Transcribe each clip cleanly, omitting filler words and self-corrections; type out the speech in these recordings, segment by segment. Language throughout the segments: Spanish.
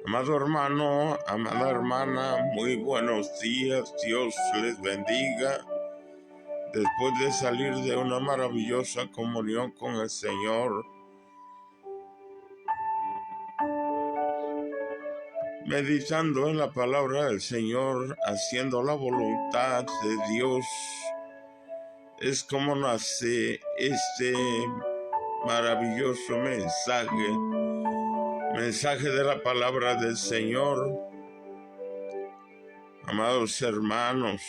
Amado hermano, amada hermana, muy buenos días, Dios les bendiga. Después de salir de una maravillosa comunión con el Señor, meditando en la palabra del Señor, haciendo la voluntad de Dios, es como nace este maravilloso mensaje de la palabra del Señor. Amados hermanos,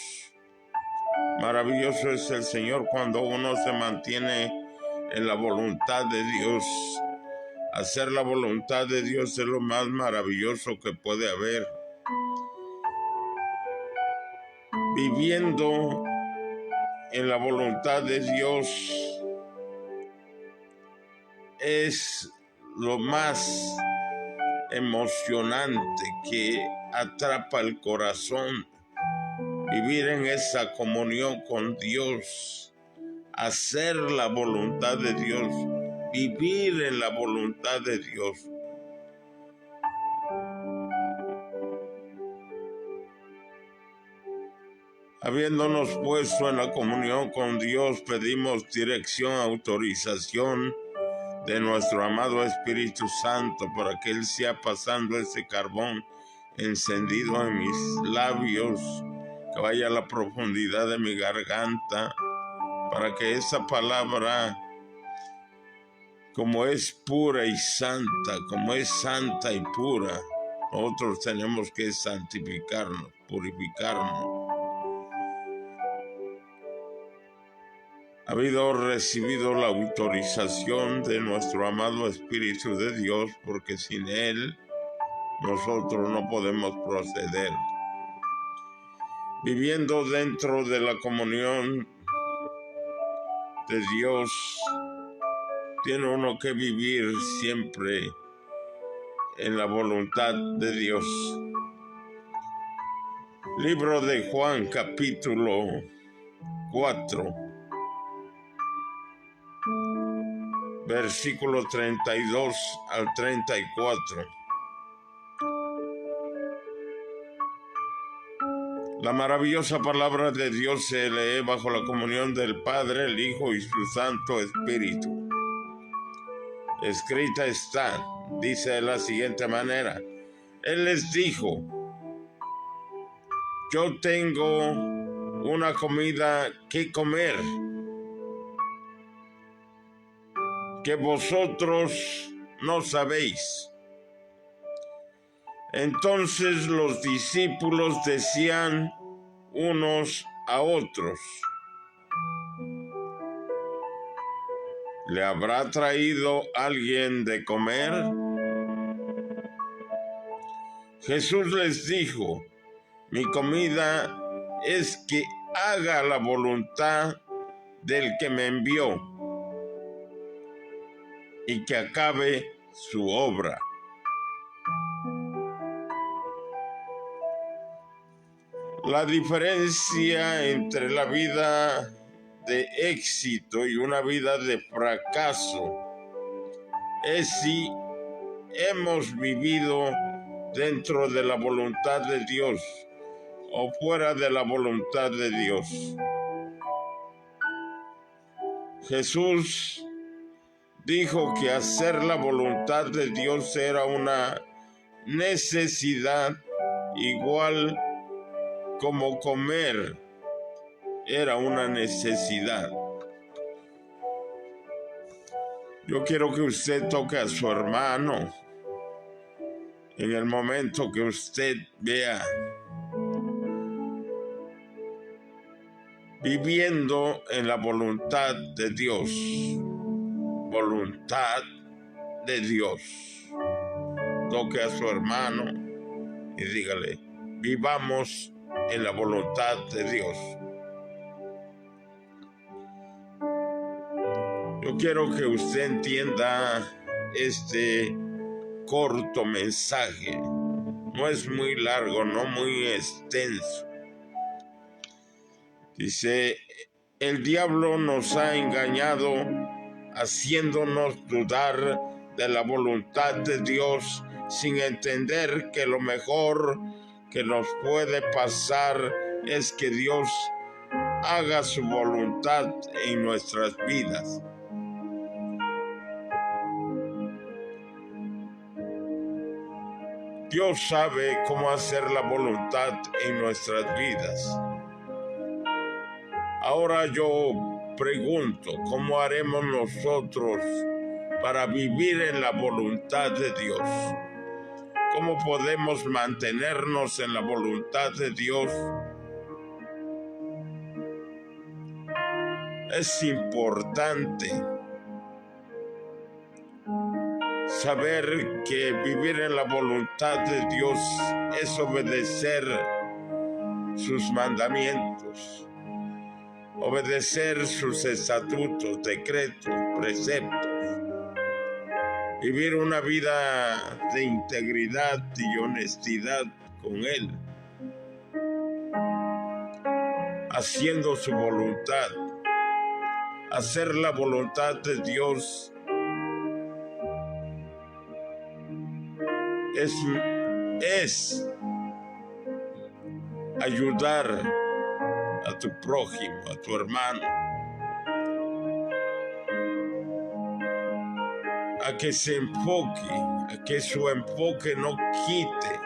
maravilloso es el Señor cuando uno se mantiene en la voluntad de Dios. Hacer la voluntad de Dios es lo más maravilloso que puede haber. Viviendo en la voluntad de Dios es lo más emocionante que atrapa el corazón. Vivir en esa comunión con Dios, hacer la voluntad de Dios, vivir en la voluntad de Dios. Habiéndonos puesto en la comunión con Dios, pedimos dirección, autorización de nuestro amado Espíritu Santo para que Él sea pasando ese carbón encendido en mis labios, que vaya a la profundidad de mi garganta, para que esa palabra, como es pura y santa, como es santa y pura, nosotros tenemos que santificarnos, purificarnos. Habido recibido la autorización de nuestro amado Espíritu de Dios, porque sin Él nosotros no podemos proceder. Viviendo dentro de la comunión de Dios, tiene uno que vivir siempre en la voluntad de Dios. Libro de Juan, capítulo 4. Versículo 32 al 34. La maravillosa palabra de Dios se lee bajo la comunión del Padre, el Hijo y su Santo Espíritu. Escrita está, dice de la siguiente manera: Él les dijo: yo tengo una comida que comer, que vosotros no sabéis. Entonces los discípulos decían unos a otros: ¿le habrá traído alguien de comer? Jesús les dijo: mi comida es que haga la voluntad del que me envió y que acabe su obra. La diferencia entre la vida de éxito y una vida de fracaso es si hemos vivido dentro de la voluntad de Dios o fuera de la voluntad de Dios. Jesús dijo que hacer la voluntad de Dios era una necesidad, igual como comer era una necesidad. Yo quiero que usted toque a su hermano en el momento que usted vea viviendo en la voluntad de Dios. Voluntad de Dios. Toque a su hermano y dígale: vivamos en la voluntad de Dios. Yo quiero que usted entienda este corto mensaje. No es muy largo, no muy extenso. Dice: el diablo nos ha engañado haciéndonos dudar de la voluntad de Dios sin entender que lo mejor que nos puede pasar es que Dios haga su voluntad en nuestras vidas. Dios sabe cómo hacer la voluntad en nuestras vidas. Ahora yo pregunto, ¿cómo haremos nosotros para vivir en la voluntad de Dios? ¿Cómo podemos mantenernos en la voluntad de Dios? Es importante saber que vivir en la voluntad de Dios es obedecer sus mandamientos, obedecer sus estatutos, decretos, preceptos, vivir una vida de integridad y honestidad con Él, haciendo su voluntad. Hacer la voluntad de Dios es ayudar a tu prójimo, a tu hermano, a que se enfoque, a que su enfoque no quite,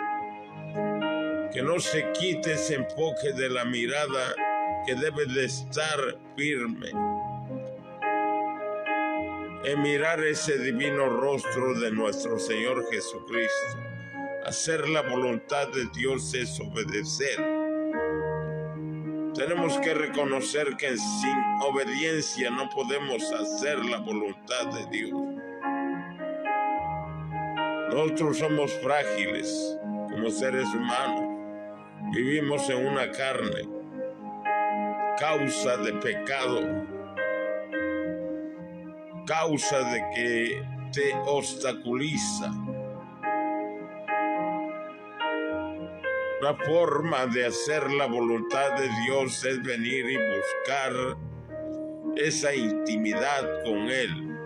que no se quite ese enfoque de la mirada que debe de estar firme en mirar ese divino rostro de nuestro Señor Jesucristo. Hacer la voluntad de Dios es obedecer. Tenemos que reconocer que sin obediencia no podemos hacer la voluntad de Dios. Nosotros somos frágiles como seres humanos. Vivimos en una carne, causa de pecado, causa de que te obstaculiza. La forma de hacer la voluntad de Dios es venir y buscar esa intimidad con Él.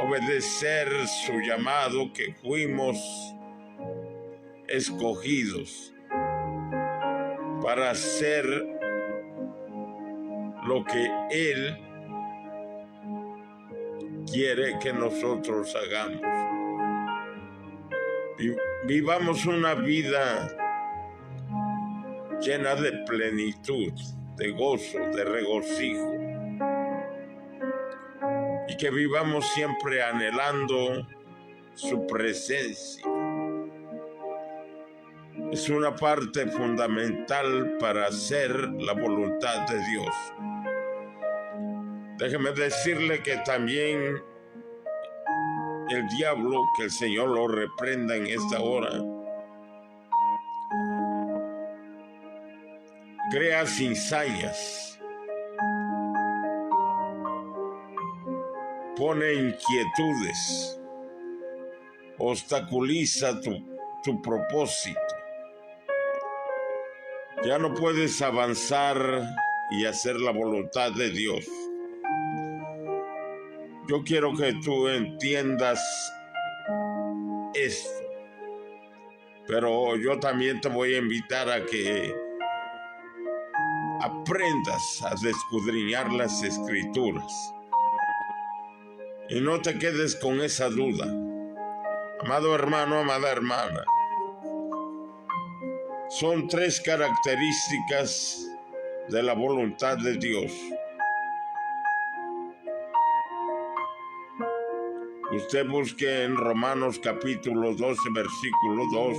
Obedecer su llamado, que fuimos escogidos para hacer lo que Él quiere que nosotros hagamos. Vivamos una vida llena de plenitud, de gozo, de regocijo, y que vivamos siempre anhelando su presencia. Es una parte fundamental para hacer la voluntad de Dios. Déjeme decirle que también el diablo, que el Señor lo reprenda en esta hora, crea cizañas, pone inquietudes, obstaculiza tu propósito. Ya no puedes avanzar y hacer la voluntad de Dios. Yo quiero que tú entiendas esto, pero yo también te voy a invitar a que aprendas a escudriñar las Escrituras y no te quedes con esa duda. Amado hermano, amada hermana, son 3 características de la voluntad de Dios. Usted busque en Romanos capítulo 12, versículo 2.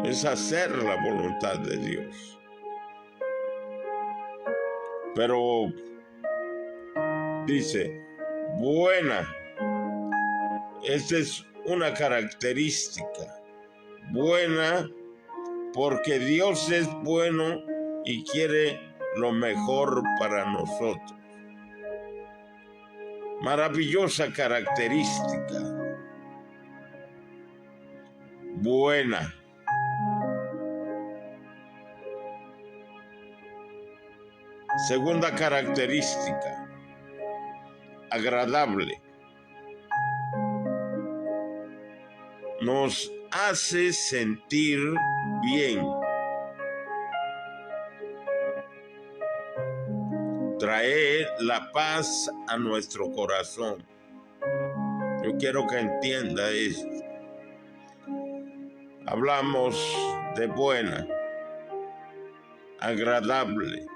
Es hacer la voluntad de Dios. Pero dice, buena. Esta es una característica. Buena porque Dios es bueno y quiere lo mejor para nosotros. Maravillosa característica. Buena. Segunda característica. agradable. Nos hace sentir bien. Trae la paz a nuestro corazón. Yo quiero que entienda esto. Hablamos de buena, agradable.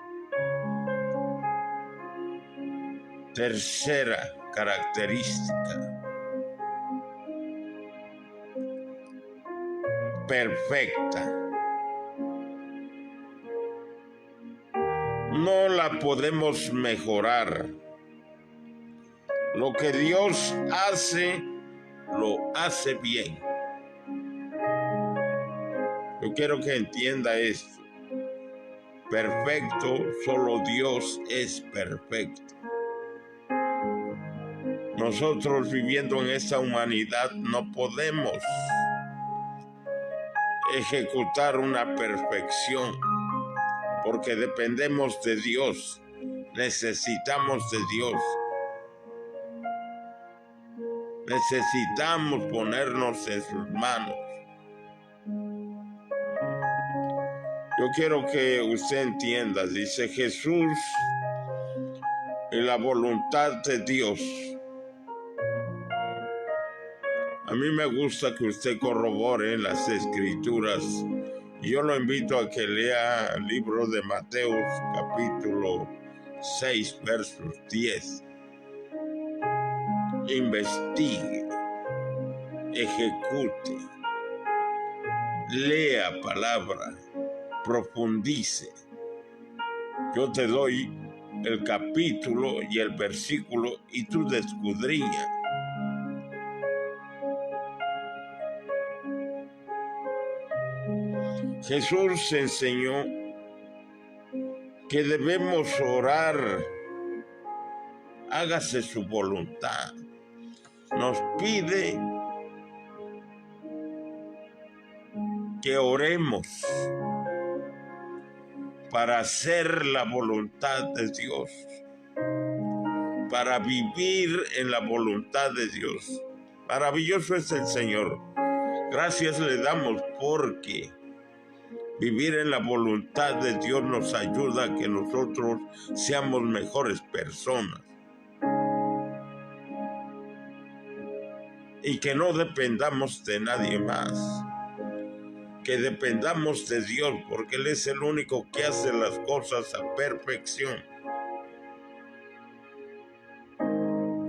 Tercera característica. Perfecta. No la podemos mejorar. Lo que Dios hace, lo hace bien. Yo quiero que entienda esto. Perfecto, solo Dios es perfecto. Nosotros viviendo en esta humanidad no podemos ejecutar una perfección porque dependemos de Dios, necesitamos de Dios. Necesitamos ponernos en sus manos. Yo quiero que usted entienda, dice Jesús, y la voluntad de Dios. A mí me gusta que usted corrobore las Escrituras. Yo lo invito a que lea el libro de Mateo, capítulo 6, versos 10. Investigue, ejecute, lea palabra, profundice. Yo te doy el capítulo y el versículo y tú escudriña. Jesús enseñó que debemos orar, hágase su voluntad. Nos pide que oremos para hacer la voluntad de Dios, para vivir en la voluntad de Dios. Maravilloso es el Señor. Gracias le damos porque vivir en la voluntad de Dios nos ayuda a que nosotros seamos mejores personas. Y que no dependamos de nadie más. Que dependamos de Dios, porque Él es el único que hace las cosas a perfección.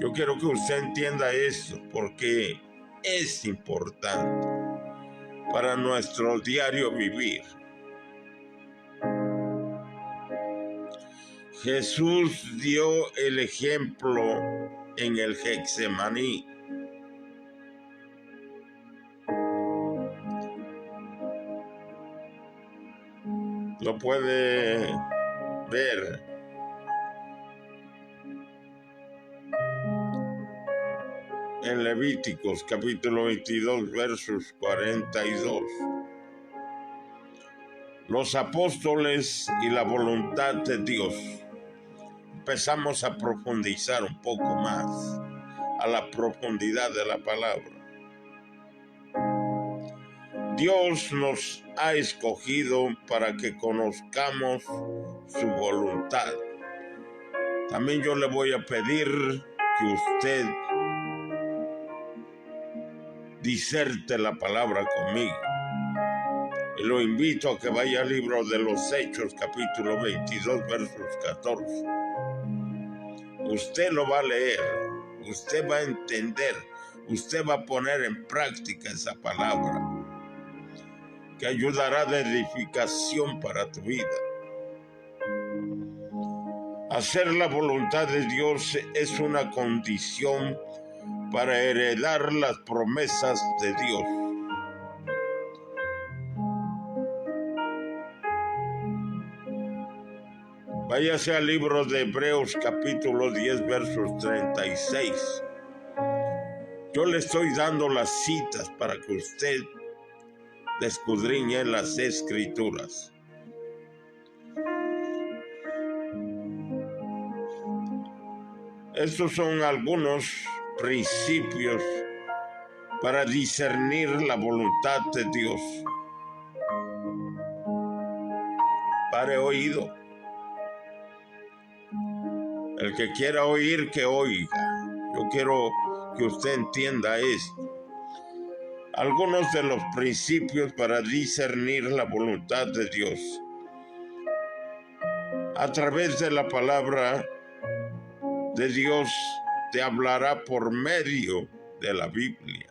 Yo quiero que usted entienda esto, porque es importante para nuestro diario vivir. Jesús dio el ejemplo en el Getsemaní. Lo puede ver en Levíticos capítulo 22 versos 42. Los apóstoles y la voluntad de Dios. Empezamos a profundizar un poco más a la profundidad de la palabra. Dios nos ha escogido para que conozcamos su voluntad. También yo le voy a pedir que usted diserte la palabra conmigo. Y lo invito a que vaya al libro de los Hechos, capítulo 22, versos 14. Usted lo va a leer, usted va a entender, usted va a poner en práctica esa palabra que ayudará de edificación para tu vida. Hacer la voluntad de Dios es una condición para heredar las promesas de Dios. Váyase al libro de Hebreos capítulo 10 versos 36. Yo le estoy dando las citas para que usted escudriñe las Escrituras. Estos son algunos principios para discernir la voluntad de Dios. Pare oído. El que quiera oír, que oiga. Yo quiero que usted entienda esto. Algunos de los principios para discernir la voluntad de Dios. A través de la palabra de Dios te hablará por medio de la Biblia.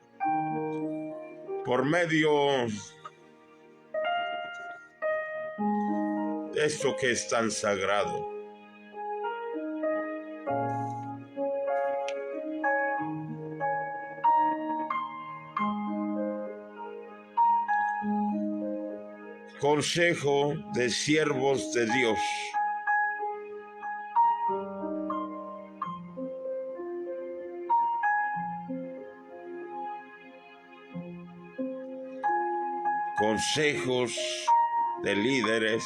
Por medio de esto que es tan sagrado. Consejo de siervos de Dios. Consejos de líderes,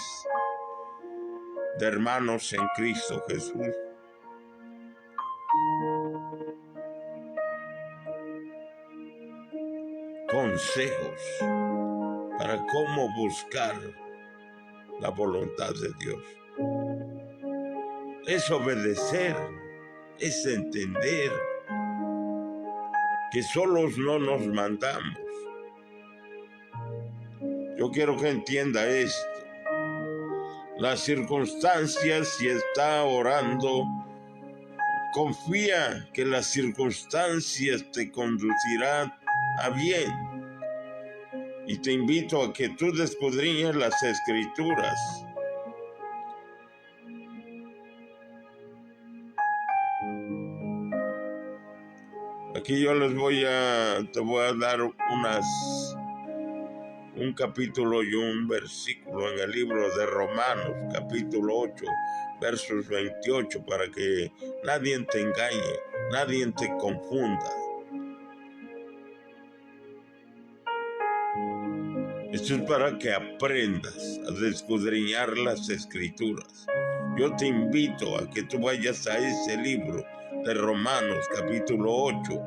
de hermanos en Cristo Jesús. Consejos para cómo buscar la voluntad de Dios. Es obedecer, es entender que solos no nos mandamos. Yo quiero que entienda esto. Las circunstancias, si está orando, confía que las circunstancias te conducirán a bien. Y te invito a que tú escudriñes las Escrituras. Aquí yo te voy a dar un capítulo y un versículo en el libro de Romanos, capítulo 8, versos 28, para que nadie te engañe, nadie te confunda. Esto es para que aprendas a escudriñar las Escrituras. Yo te invito a que tú vayas a ese libro de Romanos, capítulo 8,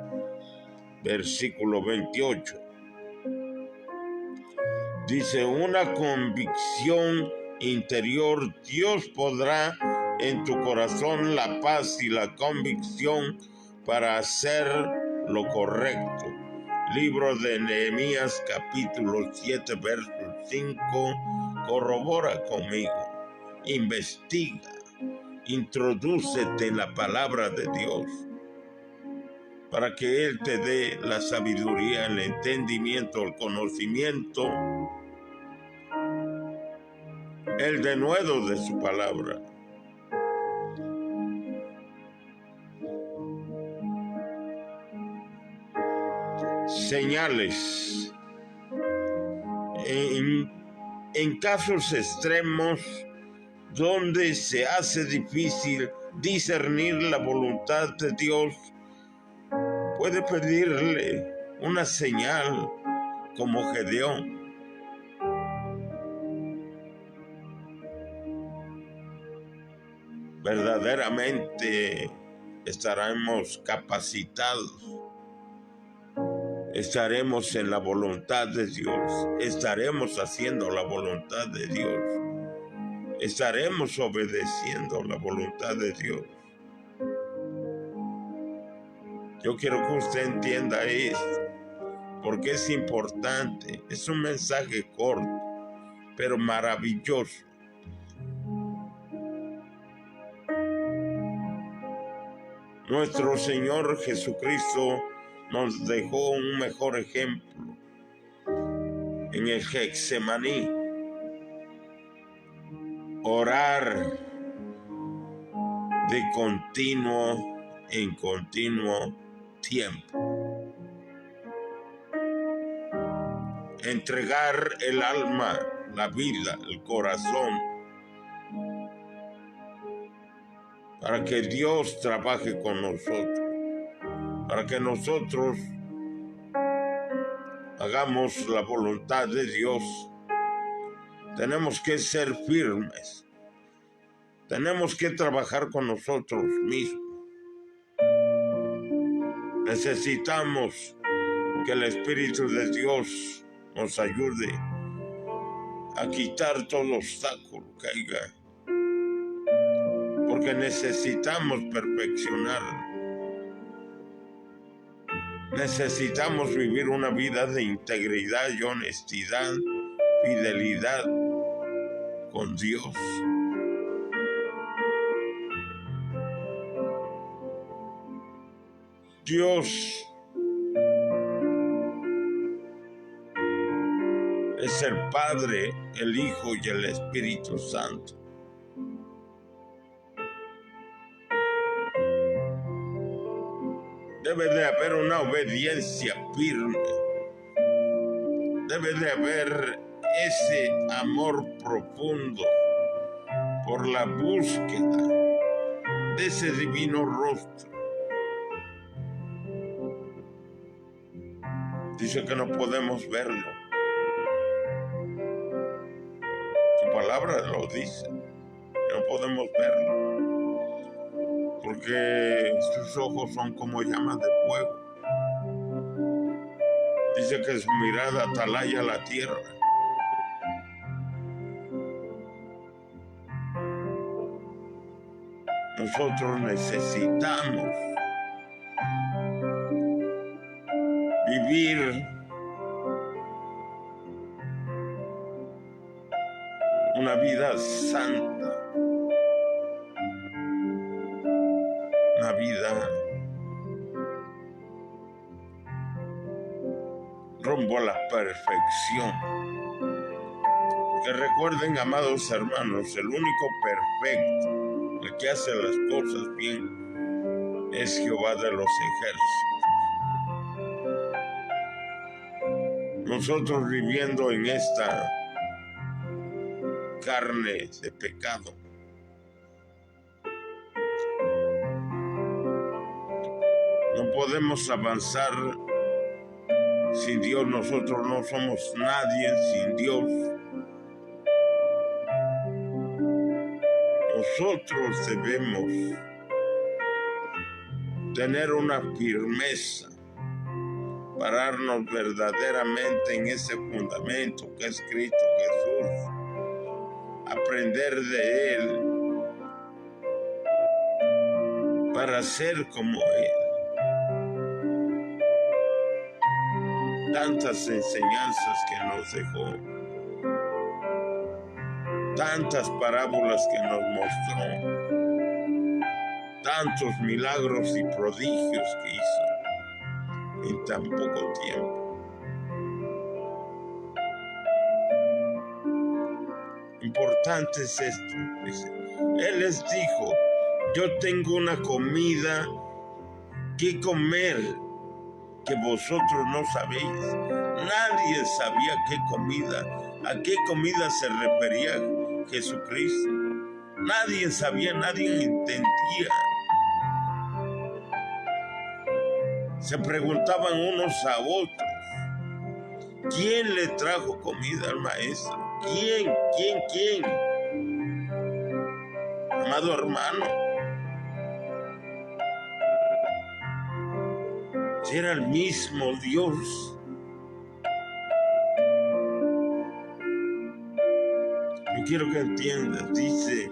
versículo 28. Dice, una convicción interior. Dios pondrá en tu corazón la paz y la convicción para hacer lo correcto. Libro de Nehemías, capítulo 7, verso 5. Corrobora conmigo. Investiga. Introdúcete en la palabra de Dios para que Él te dé la sabiduría, el entendimiento, el conocimiento, el denuedo de su palabra. Señales. En casos extremos donde se hace difícil discernir la voluntad de Dios, puede pedirle una señal como Gedeón. Verdaderamente estaremos capacitados, estaremos en la voluntad de Dios, estaremos haciendo la voluntad de Dios, estaremos obedeciendo la voluntad de Dios. Yo quiero que usted entienda esto, porque es importante. Es un mensaje corto, pero maravilloso. Nuestro Señor Jesucristo nos dejó un mejor ejemplo en el Getsemaní. Orar de continuo en continuo tiempo. Entregar el alma, la vida, el corazón, para que Dios trabaje con nosotros, para que nosotros hagamos la voluntad de Dios. Tenemos que ser firmes, tenemos que trabajar con nosotros mismos. Necesitamos que el Espíritu de Dios nos ayude a quitar todo obstáculo que haya, porque necesitamos perfeccionar. Necesitamos vivir una vida de integridad y honestidad, fidelidad con Dios. Dios es el Padre, el Hijo y el Espíritu Santo. Debe de haber una obediencia firme. Debe de haber ese amor profundo por la búsqueda de ese divino rostro. Dice que no podemos verlo. Su palabra lo dice. No podemos verlo. Porque sus ojos son como llamas de fuego. Dice que su mirada atalaya la tierra. Nosotros necesitamos vivir una vida santa, una vida rumbo a la perfección. Que recuerden, amados hermanos, el único perfecto, el que hace las cosas bien, es Jehová de los ejércitos. Nosotros viviendo en esta carne de pecado, no podemos avanzar sin Dios. Nosotros no somos nadie sin Dios. Nosotros debemos tener una firmeza, pararnos verdaderamente en ese fundamento que es Cristo Jesús, aprender de Él para ser como Él. Tantas enseñanzas que nos dejó, tantas parábolas que nos mostró, tantos milagros y prodigios que hizo en tan poco tiempo. Importante es esto, dice. Él les dijo: yo tengo una comida que comer que vosotros no sabéis. Nadie sabía a qué comida se refería Jesucristo. Nadie sabía, nadie entendía. Se preguntaban unos a otros: ¿quién le trajo comida al maestro? ¿Quién? Amado hermano, si era el mismo Dios. Yo quiero que entiendas, dice,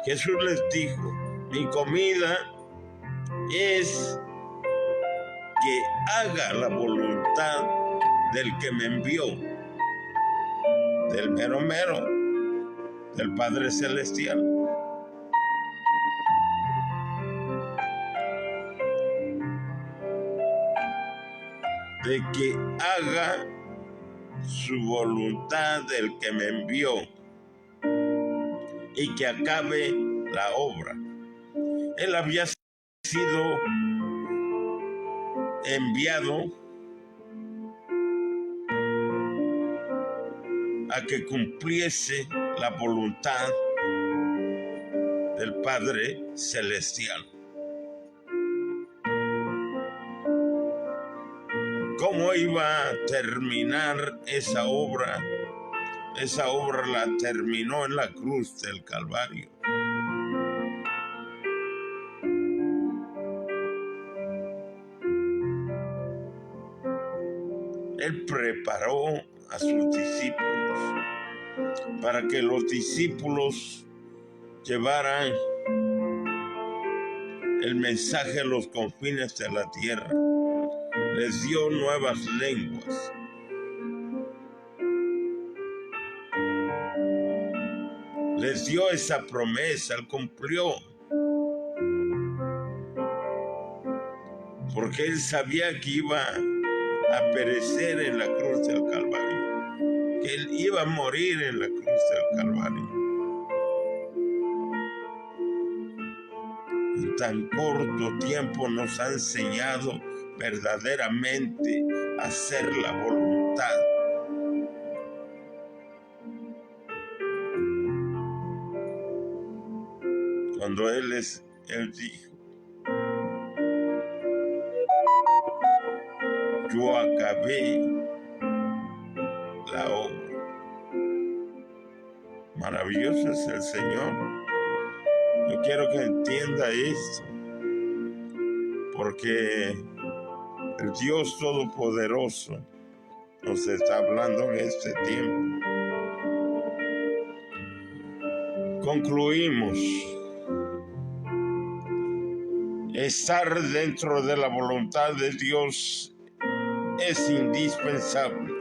Jesús les dijo: mi comida es que haga la voluntad del que me envió, del mero mero, del Padre Celestial. De que haga su voluntad del que me envió y que acabe la obra. Él había sido enviado a que cumpliese la voluntad del Padre Celestial. ¿Cómo iba a terminar esa obra? Esa obra la terminó en la cruz del Calvario. Él preparó a sus discípulos para que los discípulos llevaran el mensaje a los confines de la tierra. Les dio nuevas lenguas. Les dio esa promesa, Él cumplió. Porque Él sabía que iba a perecer en la cruz del Calvario, que Él iba a morir en la cruz del Calvario. En tan corto tiempo nos ha enseñado verdaderamente a hacer la voluntad. Cuando Él dijo: yo acabé la obra. Maravilloso es el Señor. Yo quiero que entienda esto, porque el Dios Todopoderoso nos está hablando en este tiempo. Concluimos. Estar dentro de la voluntad de Dios es indispensable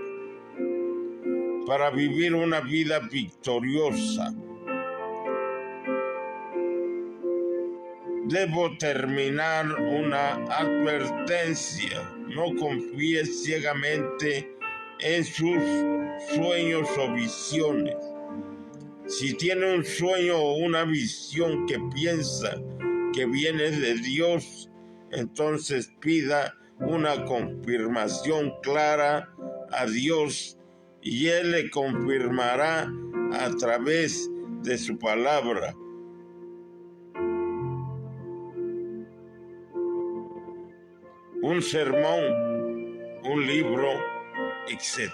para vivir una vida victoriosa. Debo terminar una advertencia. No confíes ciegamente en sus sueños o visiones. Si tiene un sueño o una visión que piensa que viene de Dios, entonces pida una confirmación clara a Dios y Él le confirmará a través de su palabra. Un sermón, un libro, etc.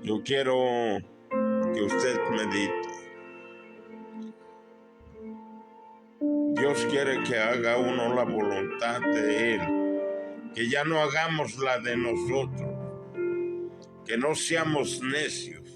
Yo quiero que usted medite. Dios quiere que haga uno la voluntad de Él, que ya no hagamos la de nosotros, que no seamos necios,